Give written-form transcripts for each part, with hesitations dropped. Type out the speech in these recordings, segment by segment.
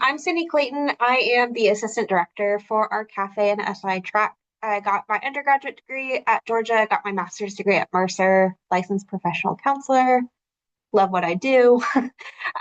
I'm Cindy Clayton. I am the assistant director for our cafe and SI track. I got my undergraduate degree at Georgia, got my master's degree at Mercer, licensed professional counselor. Love what I do. So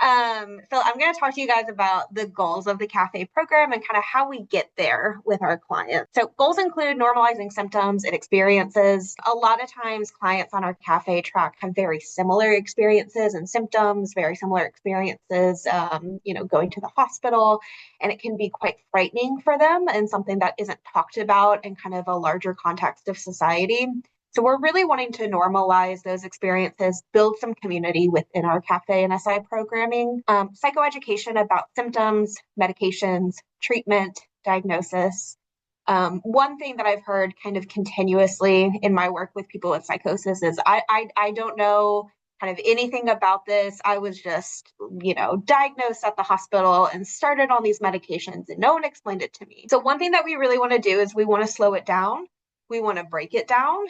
I'm going to talk to you guys about the goals of the cafe program and kind of how we get there with our clients. So goals include normalizing symptoms and experiences. A lot of times clients on our cafe track have very similar experiences and symptoms, very similar experiences, going to the hospital, and it can be quite frightening for them and something that isn't talked about in kind of a larger context of society. So we're really wanting to normalize those experiences, build some community within our cafe and SI programming, psychoeducation about symptoms, medications, treatment, diagnosis. One thing that I've heard kind of continuously in my work with people with psychosis is I don't know kind of anything about this. I was just, diagnosed at the hospital and started on these medications and no one explained it to me. So one thing that we really want to do is we want to slow it down. We want to break it down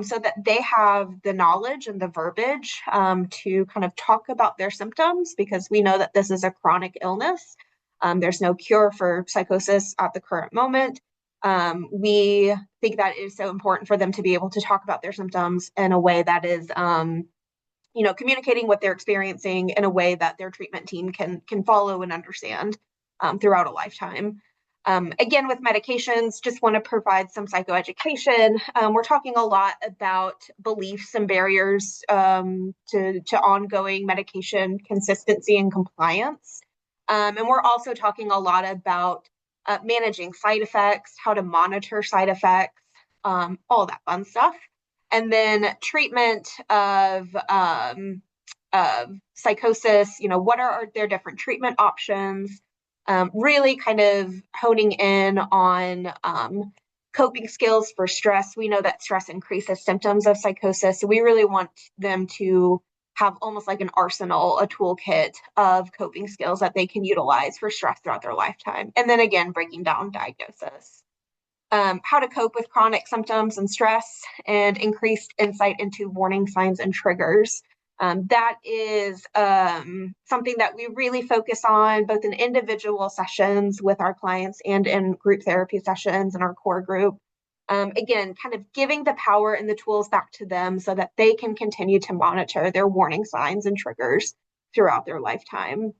so that they have the knowledge and the verbiage to kind of talk about their symptoms, because we know that this is a chronic illness. There's no cure for psychosis at the current moment. We think that it is so important for them to be able to talk about their symptoms in a way that is, communicating what they're experiencing in a way that their treatment team can follow and understand throughout a lifetime. Again, with medications, just want to provide some psychoeducation. We're talking a lot about beliefs and barriers to ongoing medication consistency and compliance. And we're also talking a lot about managing side effects, how to monitor side effects, all that fun stuff. And then treatment of psychosis, what are their different treatment options? Really kind of honing in on coping skills for stress. We know that stress increases symptoms of psychosis. So we really want them to have almost like an arsenal, a toolkit of coping skills that they can utilize for stress throughout their lifetime. And then again, breaking down diagnosis. How to cope with chronic symptoms and stress, and increased insight into warning signs and triggers. That is something that we really focus on both in individual sessions with our clients and in group therapy sessions in our core group. Again, kind of giving the power and the tools back to them so that they can continue to monitor their warning signs and triggers throughout their lifetime.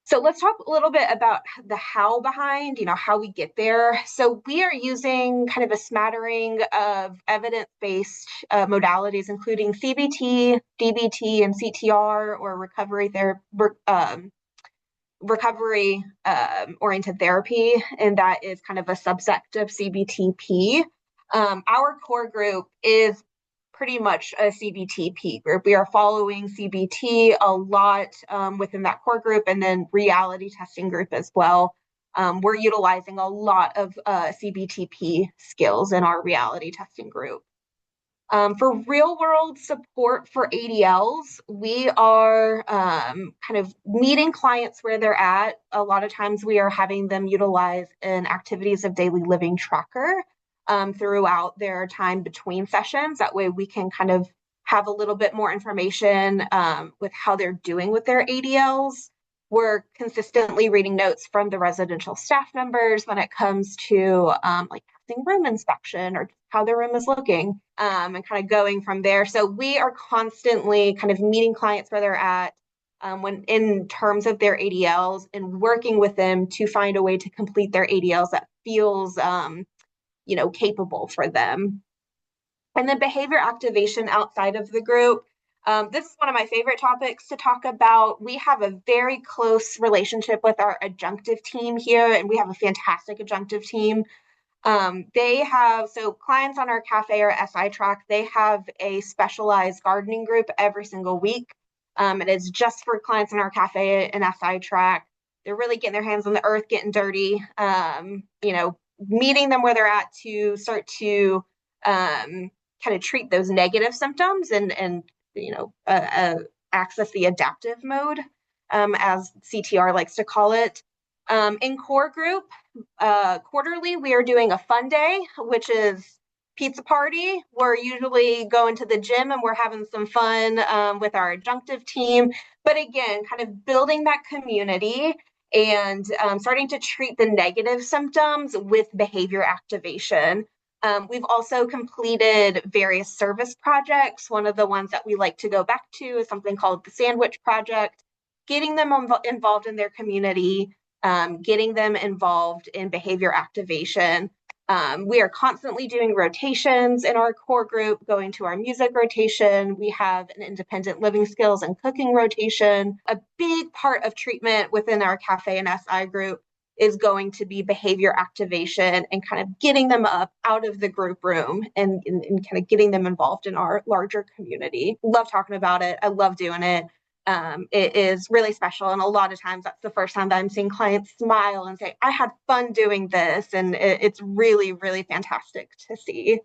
So let's talk a little bit about the how behind, how we get there. So we are using kind of a smattering of evidence-based modalities, including CBT, DBT, and CTR, or recovery oriented therapy, and that is kind of a subsect of CBTP. Our core group is pretty much a CBTP group. We are following CBT a lot within that core group, and then reality testing group as well. We're utilizing a lot of CBTP skills in our reality testing group. For real world support for ADLs, we are kind of meeting clients where they're at. A lot of times we are having them utilize an activities of daily living tracker throughout their time between sessions. That way we can kind of have a little bit more information with how they're doing with their ADLs. We're consistently reading notes from the residential staff members when it comes to like passing room inspection or how their room is looking, and kind of going from there. So we are constantly kind of meeting clients where they're at when in terms of their ADLs, and working with them to find a way to complete their ADLs that feels capable for them. And then behavior activation outside of the group. This is one of my favorite topics to talk about. We have a very close relationship with our adjunctive team here, and we have a fantastic adjunctive team. So clients on our cafe or SI track, they have a specialized gardening group every single week. It is just for clients in our cafe and SI track. They're really getting their hands on the earth, getting dirty, meeting them where they're at to start to kind of treat those negative symptoms and access the adaptive mode, as CTR likes to call it. In core group, quarterly, we are doing a fun day, which is pizza party. We're usually going to the gym and we're having some fun with our adjunctive team. But again, kind of building that community and starting to treat the negative symptoms with behavior activation. We've also completed various service projects. One of the ones that we like to go back to is something called the Sandwich Project, getting them involved in their community, getting them involved in behavior activation. We are constantly doing rotations in our core group, going to our music rotation. We have an independent living skills and cooking rotation. A big part of treatment within our cafe and SI group is going to be behavior activation and kind of getting them up out of the group room and kind of getting them involved in our larger community. Love talking about it. I love doing it. It is really special. And a lot of times that's the first time that I'm seeing clients smile and say, I had fun doing this. And it's really, really fantastic to see.